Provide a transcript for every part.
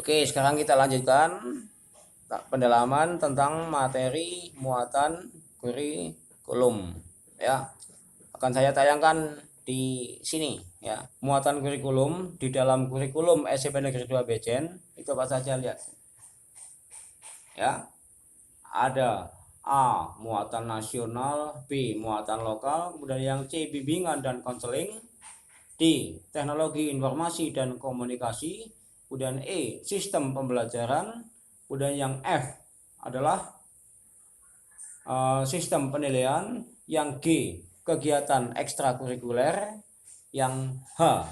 Oke, sekarang kita lanjutkan pendalaman tentang materi muatan kurikulum. Ya, akan saya tayangkan di sini ya. Muatan kurikulum di dalam kurikulum SMP Negeri 2 Bejen itu apa saja, lihat. Ya, ada A muatan nasional, B muatan lokal, kemudian yang C bimbingan dan konseling, D teknologi informasi dan komunikasi, kemudian E sistem pembelajaran, kemudian yang F adalah sistem penilaian, yang G kegiatan ekstrakurikuler, yang H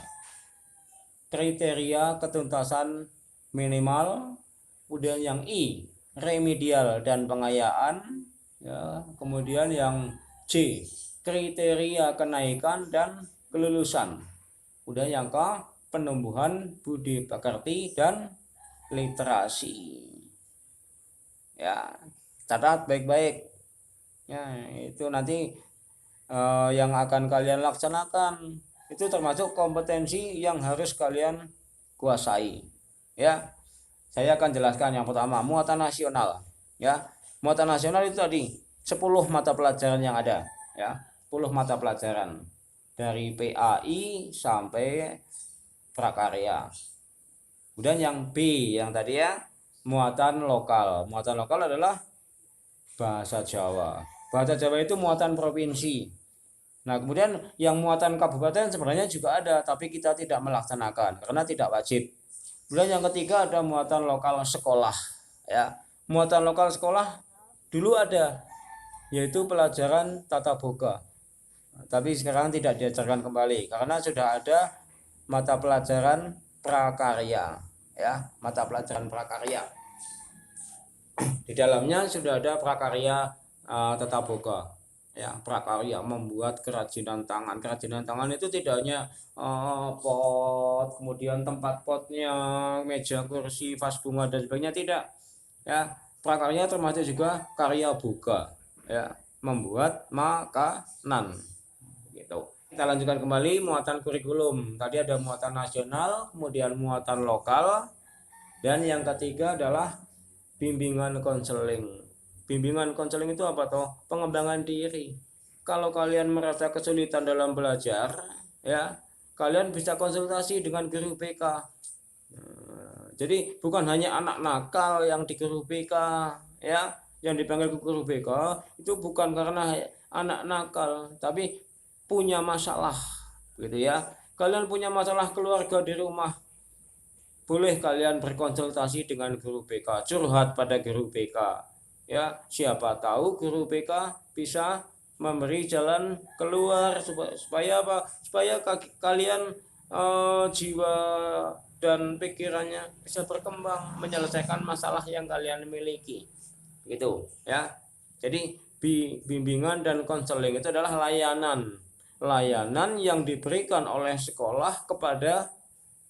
kriteria ketuntasan minimal, kemudian yang I remedial dan pengayaan, ya, kemudian yang C kriteria kenaikan dan kelulusan, kemudian yang K penumbuhan budi pekerti dan literasi. Ya, catat baik-baik ya, itu nanti yang akan kalian laksanakan itu termasuk kompetensi yang harus kalian kuasai ya. Saya akan jelaskan yang pertama, muatan nasional. Ya, muatan nasional itu tadi 10 mata pelajaran yang ada. Ya, 10 mata pelajaran dari PAI sampai prakarya. Kemudian yang B yang tadi ya, muatan lokal. Muatan lokal adalah bahasa Jawa. Bahasa Jawa itu muatan provinsi. Nah, kemudian yang muatan kabupaten sebenarnya juga ada, tapi kita tidak melaksanakan karena tidak wajib. Kemudian yang ketiga ada muatan lokal sekolah. Ya, muatan lokal sekolah dulu ada, yaitu pelajaran tata boga. Tapi sekarang tidak diajarkan kembali karena sudah ada mata pelajaran prakarya. Ya, mata pelajaran prakarya. Di dalamnya sudah ada prakarya tata boga. Ya, prakarya membuat kerajinan tangan. Kerajinan tangan itu tidak hanya pot, kemudian tempat potnya, meja, kursi, vas bunga dan sebagainya, tidak. Ya, prakarya termasuk juga karya boga. Ya, membuat makanan. Gitu. Kita lanjutkan kembali muatan kurikulum. Tadi ada muatan nasional, kemudian muatan lokal, dan yang ketiga adalah bimbingan konseling. Bimbingan konseling itu apa toh? Pengembangan diri. Kalau kalian merasa kesulitan dalam belajar, ya, kalian bisa konsultasi dengan guru BK. Jadi bukan hanya anak nakal yang di guru BK, ya, yang dipanggil guru BK itu bukan karena anak nakal, tapi punya masalah, gitu ya. Kalian punya masalah keluarga di rumah, boleh kalian berkonsultasi dengan guru BK, curhat pada guru BK. Ya, siapa tahu guru BK bisa memberi jalan keluar supaya apa? Supaya kalian jiwa dan pikirannya bisa berkembang menyelesaikan masalah yang kalian miliki. Gitu, ya. Jadi bimbingan dan konseling itu adalah layanan yang diberikan oleh sekolah kepada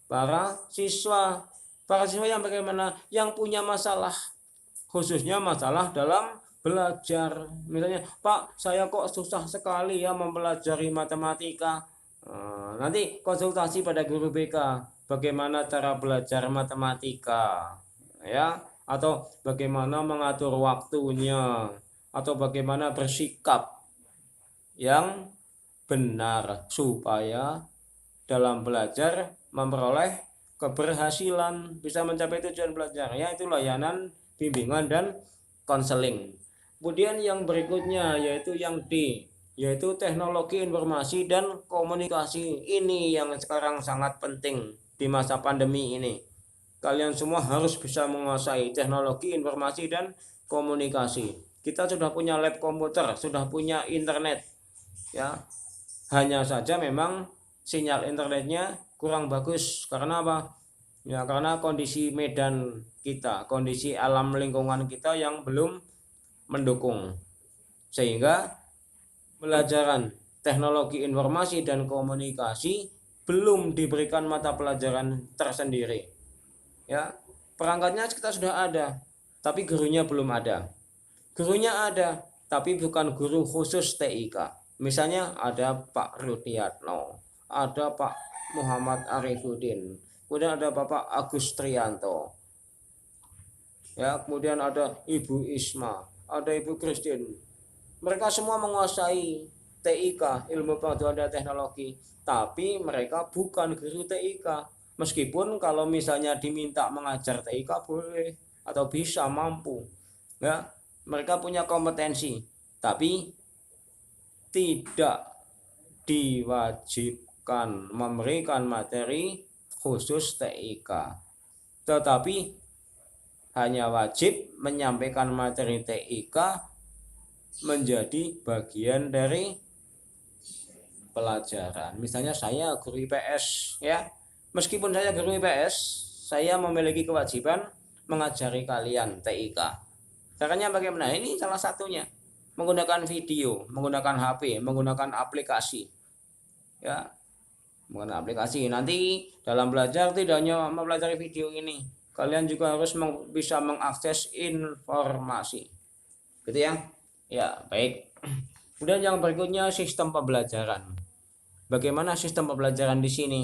para siswa. Para siswa yang bagaimana? Yang punya masalah, khususnya masalah dalam belajar. Misalnya, Pak, saya kok susah sekali ya mempelajari matematika. Nanti konsultasi pada guru BK. Bagaimana cara belajar matematika, ya? Atau bagaimana mengatur waktunya, atau bagaimana bersikap yang benar supaya dalam belajar memperoleh keberhasilan, bisa mencapai tujuan belajar. Ya, itu layanan bimbingan dan konseling. Kemudian yang berikutnya yaitu yang D, yaitu teknologi informasi dan komunikasi. Ini yang sekarang sangat penting di masa pandemi ini. Kalian semua harus bisa menguasai teknologi informasi dan komunikasi. Kita sudah punya lab komputer, sudah punya internet, ya. Hanya saja memang sinyal internetnya kurang bagus. Karena apa? Ya, karena kondisi medan kita, kondisi alam lingkungan kita yang belum mendukung. Sehingga pelajaran teknologi informasi dan komunikasi belum diberikan mata pelajaran tersendiri. Ya, perangkatnya kita sudah ada, tapi gurunya belum ada. Gurunya ada, tapi bukan guru khusus TIK. Misalnya ada Pak Rudiatno, ada Pak Muhammad Arifudin, kemudian ada Bapak Agus Trianto. ya, kemudian ada Ibu Isma, ada Ibu Christine. Mereka semua menguasai TIK, ilmu pengetahuan dan teknologi, tapi mereka bukan guru TIK. Meskipun kalau misalnya diminta mengajar TIK boleh atau bisa mampu, ya, mereka punya kompetensi, tapi tidak diwajibkan memberikan materi khusus TIK, tetapi hanya wajib menyampaikan materi TIK menjadi bagian dari pelajaran. Misalnya saya guru IPS, ya, meskipun saya guru IPS, saya memiliki kewajiban mengajari kalian TIK. Caranya bagaimana? Ini salah satunya, menggunakan video, menggunakan HP, menggunakan aplikasi, ya, menggunakan aplikasi. Nanti dalam belajar tidak hanya mempelajari video ini, kalian juga harus bisa mengakses informasi, gitu ya. Ya, baik. Kemudian yang berikutnya sistem pembelajaran. Bagaimana sistem pembelajaran di sini?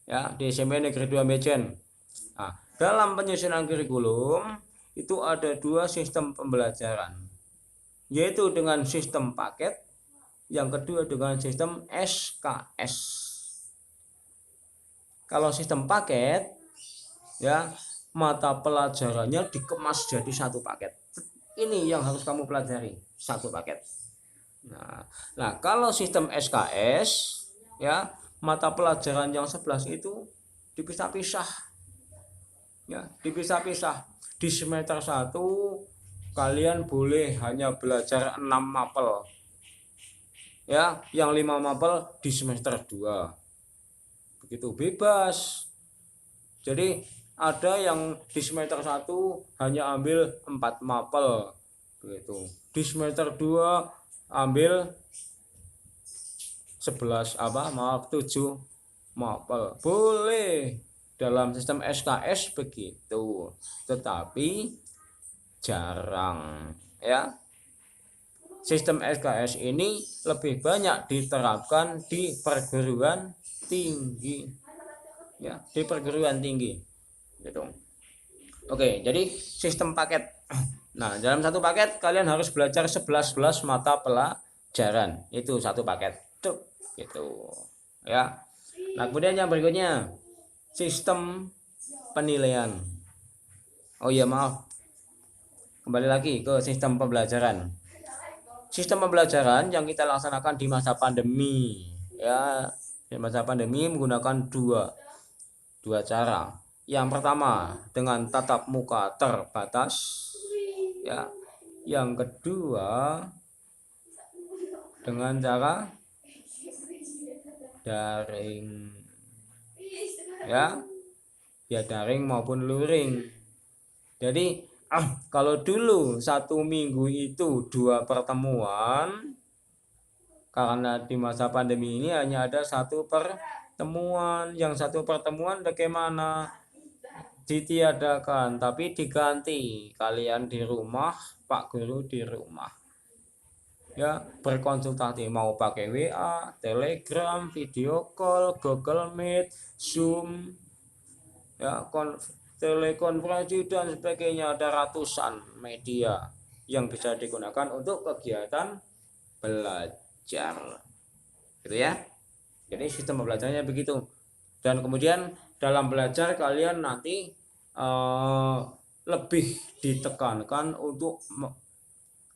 Ya, di SMP Negeri 2 Mejen. Nah, dalam penyusunan kurikulum itu ada 2 sistem pembelajaran, yaitu dengan sistem paket, yang kedua dengan sistem SKS. Kalau sistem paket, ya, mata pelajarannya dikemas jadi satu paket. Ini yang harus kamu pelajari, satu paket. Nah, kalau sistem SKS, ya, mata pelajaran yang 11 itu dipisah-pisah, ya, dipisah-pisah. Di semester 1 kalian boleh hanya belajar 6 mapel, ya, yang 5 mapel di semester 2, begitu, bebas. Jadi ada yang di semester 1 hanya ambil 4 mapel, begitu. Di semester 2 ambil 7 mapel, boleh. Dalam sistem SKS begitu, tetapi jarang, ya. Sistem SKS ini lebih banyak diterapkan di perguruan tinggi, ya, di perguruan tinggi, gitu. Oke, jadi sistem paket. Nah, dalam satu paket kalian harus belajar 11 mata pelajaran, itu satu paket, tuh, gitu, ya. Nah, kemudian yang berikutnya sistem penilaian. Oh iya, maaf, kembali lagi ke sistem pembelajaran. Sistem pembelajaran yang kita laksanakan di masa pandemi, ya, di masa pandemi menggunakan dua cara. Yang pertama dengan tatap muka terbatas, ya. Yang kedua dengan cara daring, ya, daring maupun luring. Jadi kalau dulu 1 minggu itu 2 pertemuan, karena di masa pandemi ini hanya ada 1 pertemuan. Yang 1 pertemuan bagaimana? Ditiadakan, tapi diganti, kalian di rumah, Pak Guru di rumah, ya, berkonsultasi, mau pakai WA, Telegram, video call, Google Meet, Zoom, ya, telekonferensi dan sebagainya. Ada ratusan media yang bisa digunakan untuk kegiatan belajar, gitu ya. Jadi sistem pembelajarannya begitu. Dan kemudian dalam belajar kalian nanti lebih ditekankan untuk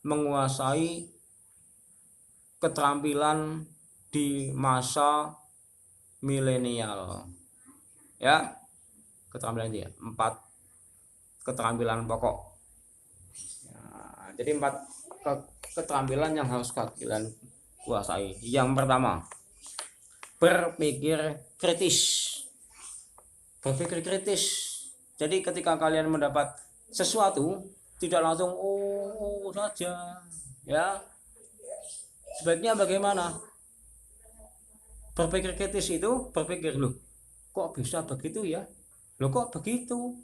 menguasai keterampilan di masa milenial, ya. Keterampilan dia 4 keterampilan pokok, ya, jadi 4 keterampilan yang harus kalian kuasai. Yang pertama, berpikir kritis. Berpikir kritis. Jadi ketika kalian mendapat sesuatu, tidak langsung oh saja, ya. Sebaiknya bagaimana? Berpikir kritis itu berpikir, loh, kok bisa begitu ya? Loh, kok begitu?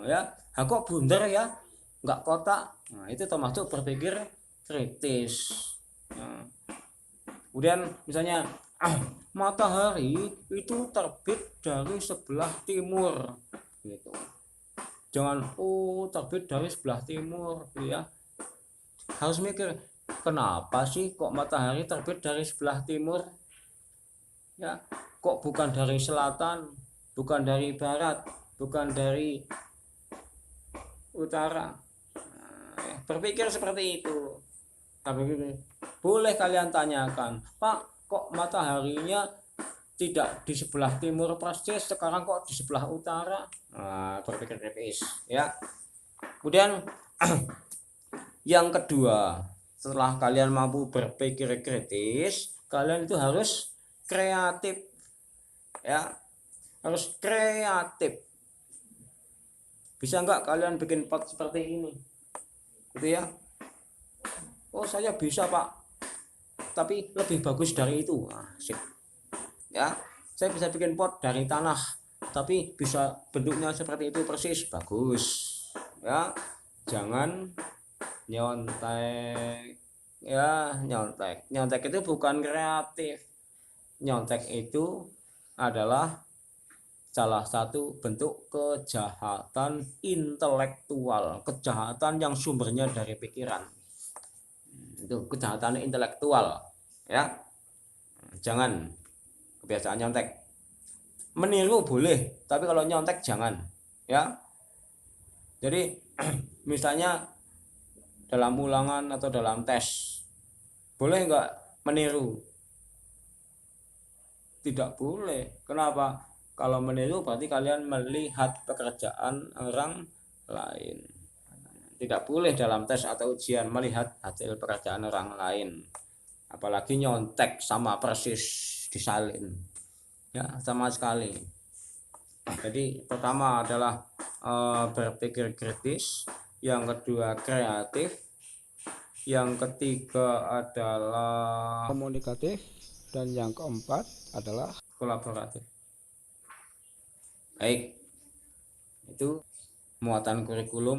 Ya, kok bundar ya? Enggak kotak. Nah, itu termasuk berpikir kritis. Nah, kemudian misalnya matahari itu terbit dari sebelah timur, gitu. Jangan terbit dari sebelah timur, ya. Harus mikir, kenapa sih kok matahari terbit dari sebelah timur? Ya, kok bukan dari selatan, bukan dari barat, bukan dari utara. Berpikir seperti itu. Tapi boleh kalian tanyakan, Pak, kok mataharinya tidak di sebelah timur persis, sekarang kok di sebelah utara? Nah, berpikir kritis, ya. Kemudian yang kedua, setelah kalian mampu berpikir kritis, kalian itu harus kreatif, ya. Harus kreatif. Bisa nggak kalian bikin pot seperti ini, gitu ya? Oh, saya bisa, Pak, tapi lebih bagus dari itu. Nah, sip. Ya, saya bisa bikin pot dari tanah, tapi bisa bentuknya seperti itu persis, bagus. Ya, jangan nyontek. Ya, nyontek itu bukan kreatif. Nyontek itu adalah salah satu bentuk kejahatan intelektual, kejahatan yang sumbernya dari pikiran. Itu kejahatan intelektual, ya. Jangan kebiasaan nyontek. Meniru boleh, tapi kalau nyontek jangan, ya. Jadi misalnya dalam ulangan atau dalam tes, boleh nggak meniru? Tidak boleh. Kenapa? Kalau meniru berarti kalian melihat pekerjaan orang lain. Tidak boleh dalam tes atau ujian melihat hasil pekerjaan orang lain. Apalagi nyontek sama persis disalin. Ya, sama sekali. Jadi pertama adalah berpikir kritis, yang kedua kreatif, yang ketiga adalah komunikatif, dan yang keempat adalah kolaboratif. Baik, itu muatan kurikulum